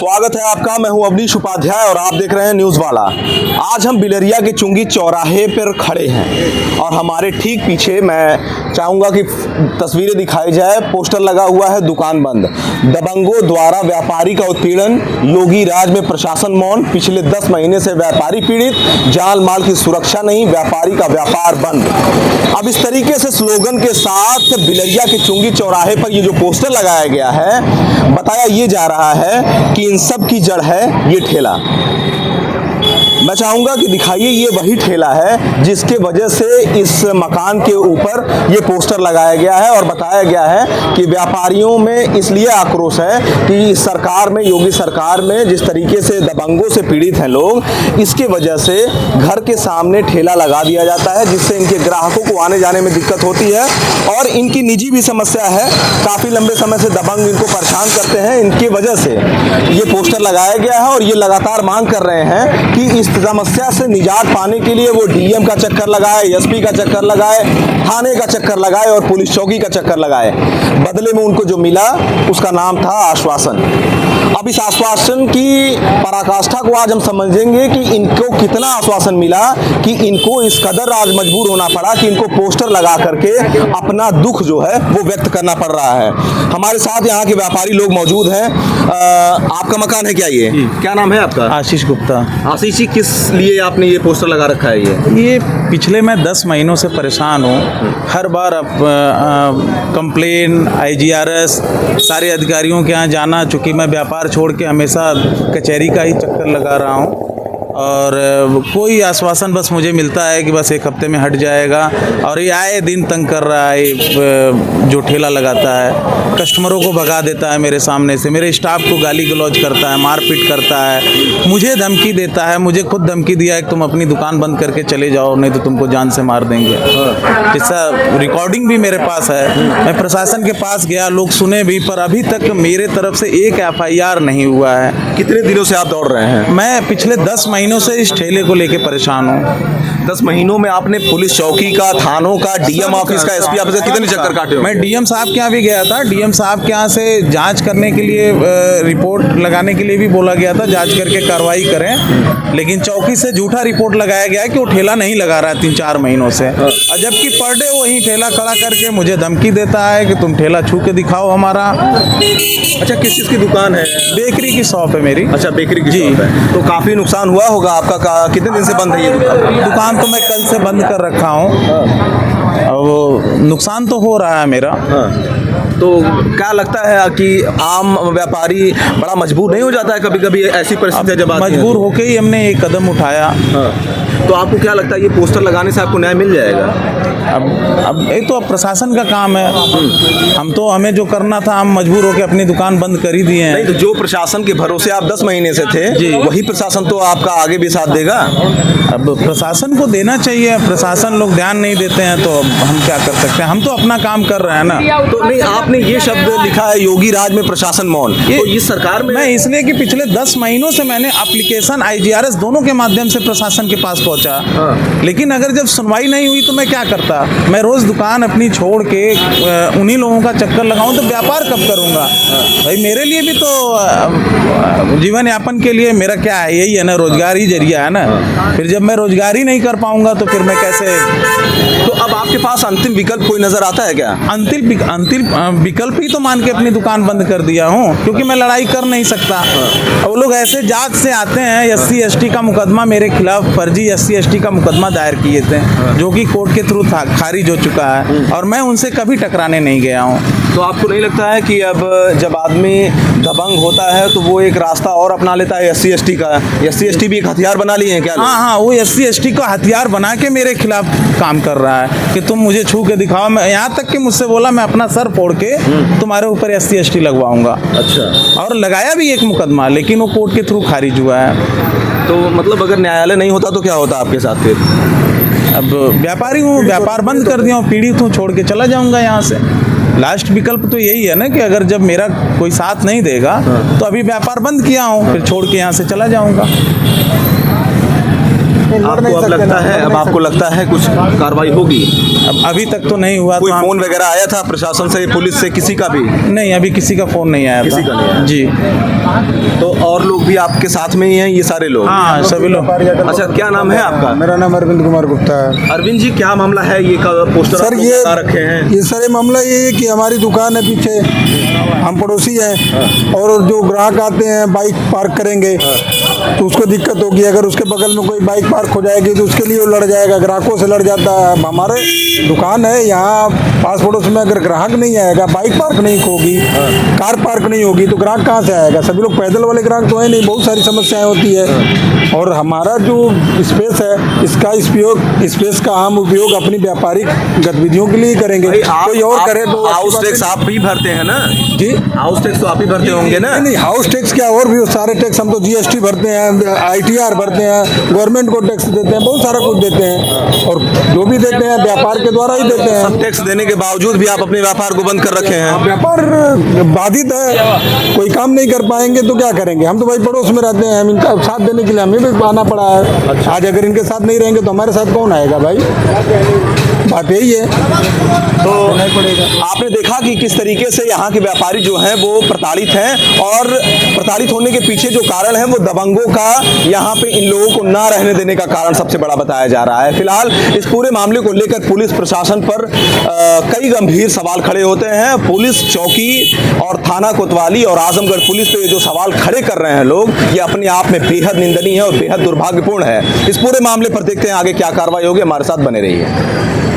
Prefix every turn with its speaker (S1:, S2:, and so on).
S1: स्वागत है आपका। मैं हूं अवनीश उपाध्याय और आप देख रहे हैं न्यूज़ वाला। आज हम बिलरिया के चुंगी चौराहे पर खड़े हैं और हमारे ठीक पीछे मैं चाहूँगा कि तस्वीरें दिखाई जाए। पोस्टर लगा हुआ है, दुकान बंद। दबंगों द्वारा व्यापारी का उत्पीड़न, योगी राज में प्रशासन मौन। पिछले 10 महीने से व्यापारी पीड़ित, जान माल की सुरक्षा नहीं, व्यापारी का व्यापार बंद। अब इस तरीके से स्लोगन के साथ बिलरिया के चुंगी चौराहे पर ये जो पोस्टर लगाया गया है, बताया ये जा रहा है कि इन सब की जड़ है ये ठेला। मैं चाहूँगा कि दिखाइए, ये वही ठेला है जिसके वजह से इस मकान के ऊपर ये पोस्टर लगाया गया है और बताया गया है कि व्यापारियों में इसलिए आक्रोश है कि इस सरकार में, योगी सरकार में जिस तरीके से दबंगों से पीड़ित हैं लोग, इसके वजह से घर के सामने ठेला लगा दिया जाता है, जिससे इनके ग्राहकों को आने जाने में दिक्कत होती है और इनकी निजी भी समस्या है। काफ़ी लंबे समय से दबंग इनको परेशान करते हैं, इनकी वजह से ये पोस्टर लगाया गया है और ये लगातार मांग कर रहे हैं कि इस समस्या से निजात पाने के लिए वो डीएम का चक्कर लगाए, एसपी का चक्कर लगाए, थाने का चक्कर लगाए और पुलिस चौकी का चक्कर लगाए। बदले में उनको जो मिला उसका नाम था आश्वासन। अब इस आश्वासन की पराकाष्ठा को आज हम समझेंगे कि इनको कितना आश्वासन मिला कि इनको इस कदर आज मजबूर होना पड़ा कि इनको पोस्टर लगा करके अपना दुख जो है वो व्यक्त करना पड़ रहा है। हमारे साथ यहाँ के व्यापारी लोग मौजूद हैं। आपका मकान है क्या? ये क्या नाम है आपका?
S2: आशीष गुप्ता।
S1: आशीष जी, किस लिए आपने ये पोस्टर लगा रखा है?
S2: ये पिछले मैं 10 महीनों से परेशान हूँ। हर बार अब कंप्लेन, IGRS, सारे अधिकारियों के यहाँ जाना, चूँकि मैं व्यापार छोड़ के हमेशा कचहरी का ही चक्कर लगा रहा हूँ और कोई आश्वासन बस मुझे मिलता है कि बस 1 हफ्ते में हट जाएगा। और ये आए दिन तंग कर रहा है, जो ठेला लगाता है कस्टमरों को भगा देता है मेरे सामने से, मेरे स्टाफ को गाली गलौज करता है, मारपीट करता है, मुझे धमकी देता है। मुझे खुद धमकी दिया है कि तुम अपनी दुकान बंद करके चले जाओ, नहीं तो तुमको जान से मार देंगे। इसका रिकॉर्डिंग भी मेरे पास है। मैं प्रशासन के पास गया, लोग सुने भी, पर अभी तक मेरे तरफ से एक FIR नहीं हुआ है।
S1: कितने दिनों से आप दौड़ रहे हैं?
S2: मैं पिछले 10 महीनों से इस ठेले को लेके परेशान हूँ।
S1: 10 महीनों में आपने पुलिस चौकी का, थानों का, डीएम ऑफिस का, एसपी ऑफिस का कितने चक्कर काटे?
S2: मैं डीएम साहब के यहाँ भी गया था। डीएम साहब के यहाँ से जांच करने के लिए, रिपोर्ट लगाने के लिए भी बोला गया था, जांच करके कार्रवाई करें, लेकिन चौकी से झूठा रिपोर्ट लगाया गया है कि वो ठेला नहीं लगा रहा है 3-4 महीनों से। और जबकि पर डे वही ठेला खड़ा करके मुझे धमकी देता है कि तुम ठेला छू के दिखाओ हमारा।
S1: अच्छा, किस चीज़ की दुकान है?
S2: बेकरी की शॉप है मेरी।
S1: अच्छा, बेकरी की
S2: जी।
S1: शॉप है। तो काफ़ी नुकसान हुआ होगा आपका। कितने दिन से बंद है ये
S2: दुकान? तो मैं कल से बंद कर रखा हूँ। वो नुकसान तो हो रहा है मेरा।
S1: तो क्या लगता है कि आम व्यापारी बड़ा मजबूर नहीं हो जाता है कभी कभी ऐसी परिस्थितियाँ जब आती हैं?
S2: मजबूर होके ही हमने एक कदम उठाया।
S1: तो आपको क्या लगता है ये पोस्टर लगाने से आपको न्याय मिल जाएगा?
S2: अब ये तो अब प्रशासन का काम है। हम तो, हमें जो करना था, हम मजबूर होकर अपनी दुकान बंद कर ही दिए हैं।
S1: नहीं, तो जो प्रशासन के भरोसे आप 10 महीने से थे जी, वही प्रशासन तो आपका आगे भी साथ देगा।
S2: अब प्रशासन को देना चाहिए, प्रशासन लोग ध्यान नहीं देते हैं तो हम क्या कर सकते हैं? हम तो अपना काम कर रहे हैं ना।
S1: तो नहीं, आपने ये शब्द लिखा है योगी राज में प्रशासन मौन, तो इस सरकार में?
S2: मैं इसलिए कि पिछले 10 महीनों से मैंने एप्लीकेशन, IGRS दोनों के माध्यम से प्रशासन के पास पहुंचा, लेकिन अगर जब सुनवाई नहीं हुई तो मैं क्या करता? मैं रोज दुकान अपनी छोड़ के उन्हीं लोगों का चक्कर लगाऊं तो व्यापार कब करूंगा? भाई मेरे लिए भी तो जीवन यापन के लिए मेरा क्या है, यही है ना, रोजगार ही जरिया है ना। फिर जब मैं रोजगार ही नहीं कर पाऊंगा तो फिर मैं कैसे?
S1: तो अब आपके पास अंतिम विकल्प कोई नजर आता है क्या?
S2: अंतिम विकल्प ही तो मान के अपनी दुकान बंद कर दिया हूँ, क्योंकि मैं लड़ाई कर नहीं सकता। वो लोग ऐसे जाग से आते हैं, SC ST का मुकदमा मेरे खिलाफ, फर्जी SC ST का मुकदमा दायर किए थे, जो कि कोर्ट के थ्रू खारिज हो चुका है और मैं उनसे कभी टकराने नहीं गया हूँ।
S1: तो आपको नहीं लगता है कि अब जब आदमी दबंग होता है तो वो एक रास्ता और अपना लेता है SC ST का? SC ST भी एक हथियार बना लिए हैं क्या?
S2: हाँ, वो SC ST का हथियार बना के मेरे खिलाफ काम कर रहा है कि तुम मुझे छू के दिखाओ। मैं यहाँ तक कि मुझसे बोला मैं अपना सर फोड़ के तुम्हारे ऊपर SC ST लगवाऊंगा।
S1: अच्छा।
S2: और लगाया भी एक मुकदमा, लेकिन वो कोर्ट के थ्रू खारिज हुआ है।
S1: तो मतलब अगर न्यायालय नहीं होता तो क्या होता आपके साथ फिर?
S2: अब व्यापारी हूँ, व्यापार बंद कर दिया हूँ, पीड़ित हूँ, छोड़ के चला जाऊँगा यहाँ से। लास्ट विकल्प तो यही है ना कि अगर जब मेरा कोई साथ नहीं देगा तो अभी व्यापार बंद किया हूँ, फिर छोड़ के यहाँ से चला जाऊँगा।
S1: आपको अब लगता है, अब आपको लगता है कुछ कार्रवाई होगी?
S2: अब अभी तक तो नहीं हुआ।
S1: कोई
S2: तो
S1: फोन वगैरह आया था प्रशासन से, पुलिस से, किसी का भी?
S2: नहीं, अभी किसी का फोन नहीं आया
S1: किसी
S2: था।
S1: का नहीं आया।
S2: जी।
S1: तो और भी आपके साथ में ही हैं ये सारे लोग?
S2: हाँ सभी लोग।
S1: अच्छा, क्या नाम है आपका?
S3: मेरा नाम अरविंद कुमार गुप्ता है।
S1: अरविंद जी, क्या मामला है? ये पोस्टर
S3: सर
S1: आप लोग
S3: ये
S1: बता रखे हैं।
S3: ये सर ये मामला ये है कि हमारी दुकान है पीछे, हम पड़ोसी हैं, और जो ग्राहक आते हैं बाइक पार्क करेंगे तो उसको दिक्कत होगी। अगर उसके बगल में कोई बाइक पार्क हो जाएगी तो उसके लिए वो लड़ जाएगा, ग्राहकों से लड़ जाता है। अब हमारे दुकान है यहाँ पास पड़ोस में, अगर ग्राहक नहीं आएगा, बाइक पार्क नहीं होगी, कार पार्क नहीं होगी तो ग्राहक कहाँ से आएगा? सभी लोग पैदल वाले ग्राहक तो है नहीं, बहुत सारी समस्याएं होती है। और हमारा जो स्पेस है, इसका स्पेस का हम उपयोग अपनी व्यापारिक गतिविधियों के लिए करेंगे। कोई और करे तो
S1: हाउस टैक्स आप ही भरते हैं ना
S3: जी?
S1: हाउस टैक्स तो आप ही भरते होंगे ना?
S3: नहीं, हाउस टैक्स क्या, और भी सारे टैक्स, हम तो जीएसटी भरते हैं, आईटीआर भरते हैं, गवर्नमेंट को टैक्स देते हैं, बहुत सारा कुछ देते हैं, और जो भी देते हैं व्यापार के द्वारा ही देते हैं।
S1: सब टैक्स देने के बावजूद भी आप अपने व्यापार को बंद कर रखे हैं।
S3: व्यापार बाधित है, कोई काम नहीं कर पाएंगे तो क्या करेंगे? हम तो भाई पड़ोस में रहते हैं, हम इनका साथ देने के लिए हमें भी आना पड़ा है। आज अगर इनके साथ नहीं रहेंगे तो हमारे साथ कौन आएगा भाई? बात यही है।
S1: तो आपने देखा कि किस तरीके से यहाँ के व्यापारी जो हैं वो प्रताड़ित हैं, और प्रताड़ित होने के पीछे जो कारण है वो दबंगों का यहाँ पे इन लोगों को ना रहने देने का कारण सबसे बड़ा बताया जा रहा है। फिलहाल इस पूरे मामले को लेकर पुलिस प्रशासन पर कई गंभीर सवाल खड़े होते हैं। पुलिस चौकी और थाना कोतवाली और आजमगढ़ पुलिस पे जो सवाल खड़े कर रहे हैं लोग, ये अपने आप में बेहद निंदनीय है और बेहद दुर्भाग्यपूर्ण है। इस पूरे मामले पर देखते हैं आगे क्या कार्रवाई होगी। हमारे साथ बने रहिए।